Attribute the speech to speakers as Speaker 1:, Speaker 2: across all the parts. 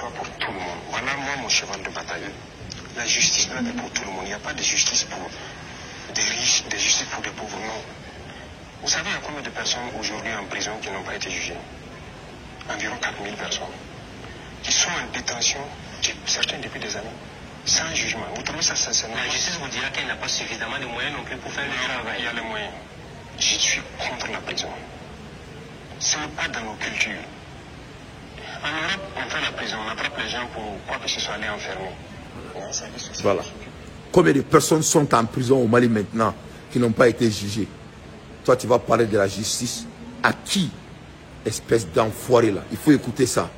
Speaker 1: soit pour tout le monde. Voilà, moi, mon cheval de bataille. La justice doit être pour tout le monde. Il n'y a pas de justice pour des riches, de justice pour des pauvres, non. Vous savez, il y a combien de personnes aujourd'hui en prison qui n'ont pas été jugées? Environ 4000 personnes. Qui sont en détention, certains depuis des années, sans jugement. Vous trouvez ça sincèrement?
Speaker 2: La justice vous dira qu'elle n'a pas suffisamment de moyens non plus pour faire le travail.
Speaker 1: Il y a les moyens. Je suis contre la prison. Ce n'est pas dans nos cultures. En Europe, on fait la prison, on attrape les gens pour quoi que ce soit aller enfermer.
Speaker 3: Voilà. Combien de personnes sont en prison au Mali maintenant qui n'ont pas été jugées? Toi, tu vas parler de la justice. À qui? Espèce d'enfoiré là. Il faut écouter ça.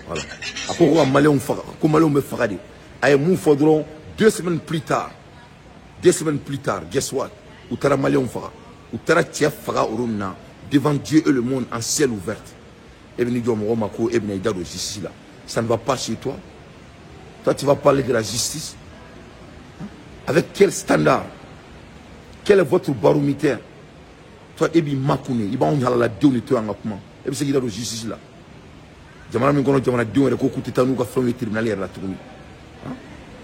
Speaker 3: Voilà. Pourquoi Malais me fera? Aïe, mou faudront 2 semaines plus tard. 2 semaines plus tard, guess what? Ou tara Malais on fera. Ou tara tia fera urumna devant Dieu et le monde en ciel ouvert. Et bien, justice là. Ça ne va pas chez toi. Toi, tu vas parler de la justice. Avec quel standard? Quel est votre baromètre? Toi, et bien, Makoune, il va en la donner toi en apprend. Et bien, c'est qu'il y a de justice là.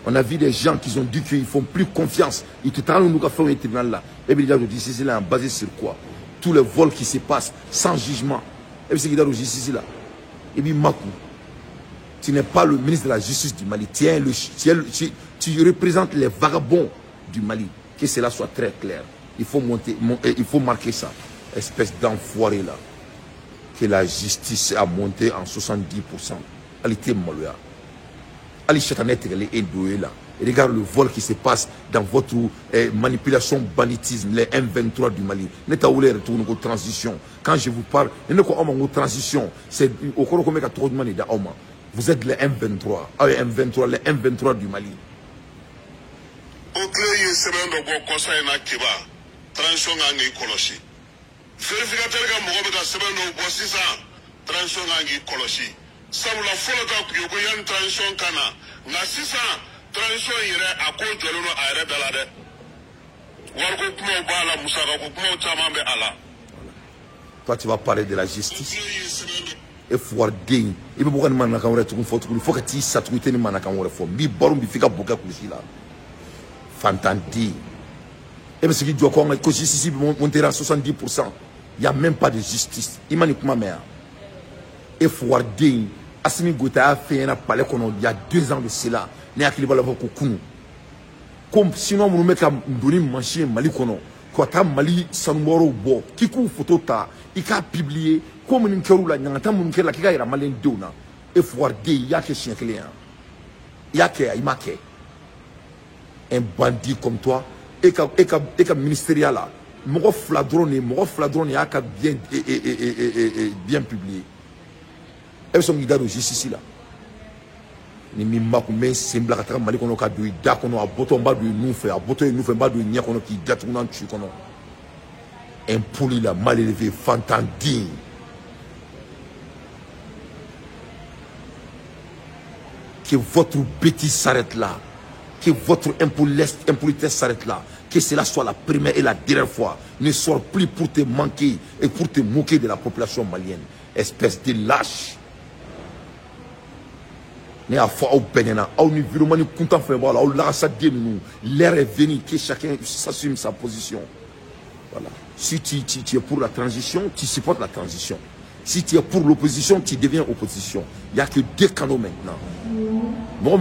Speaker 3: On a vu des gens qui ont dit qu'ils font plus confiance. Ils te parlent nous faire un tribunal là. Et bien, la justice là, basé sur quoi? Tous les vols qui se passent sans jugement. Et puis, c'est qu'il y a de justice là. Et bien, Makou, tu n'es pas le ministre de la justice du Mali. Tu représentes les vagabonds du Mali. Que cela soit très clair. Il faut il faut marquer ça. Espèce d'enfoiré là. Que la justice a monté en 70%. Elle était molle. Ali Chatanet est doué là. Et regarde le vol qui se passe dans votre manipulation, banditisme, les M23 du Mali. N'êtes pas retourner aux transition. Quand je vous parle, transition, c'est au cours de trop de manières. Vous êtes les M23. Les M23 du Mali.
Speaker 4: Au clé, semaine de conseil na Kiba, transition en écologie. Vérificateur que mon gars semaine de 600, transition en écologie. Ça vous la folle de Kuyokoyan transition kana. Na 600, transition irait à cause de l'eau à arrêt balade. Wargo Kumo Bala Moussaka Kumo Tamambe Allah.
Speaker 3: Toi, tu vas parler de la justice. Et faut digne. Il faut que tu faut que tu saturé ni manakamore fo. Bi barum bi fika boka kushila. Fantandi. Et bien, ce qui doit qu'on que justice monter à 70%. Il n'y a même pas de justice. Imani kuma mea. Et faut digne. Assimi Gota a fait un palais il y a 2 ans de cela. N'est qu'il va l'avoir koukou. Comme sinon nous mettre à donner manger Mali kono. Quand tu as Mali Sanmoro bo, qui kou photo ta, il a publié comme une keroula n'entend mon kela qui a malin dona. Et faut digne. Y a que chien client. Y a que il marque. Un bandit comme toi et qu'un ministériel là mon fladron et a bien publié et son guide de justice là ni mimma ko men sembla ka mali kono ka do da kono aboto mba do nous fait aboto nous fait mba do nya kono ki datu nan tu kono impoli la mal élevé fantandi que votre bêtise s'arrête là. Que votre impolitesse s'arrête là. Que cela soit la première et la dernière fois. Ne soit plus pour te manquer et pour te moquer de la population malienne. Espèce de lâche. L'air est venu, que chacun s'assume sa position. Voilà. Si tu es pour la transition, tu supportes la transition. Si tu es pour l'opposition, tu deviens opposition. Il n'y a que 2 canaux maintenant. Alors,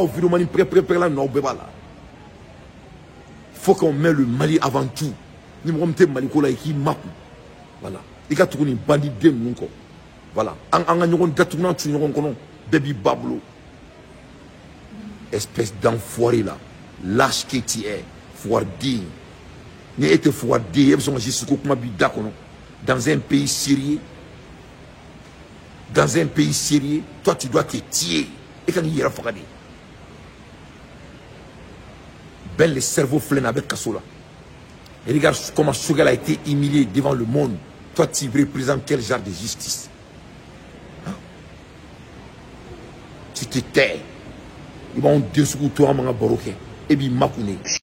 Speaker 3: il faut qu'on mette le Mali avant tout. Voilà. Il y a tout un bandit de voilà. Baby Bablo. Espèce d'enfoiré là. Lâche que tu es. Fouardi. N'y était fouardi. Dans un pays sérieux. Dans un pays sérieux, toi tu dois te tirer. Et quand il y a fouardi. Ben le cerveau flène avec Kassola. Et regarde comment Sougal a été humilié devant le monde. Toi, tu représentes quel genre de justice? Hein? Tu te tais. Ils vont dessous toi, mon baroque. Et puis, Makouné.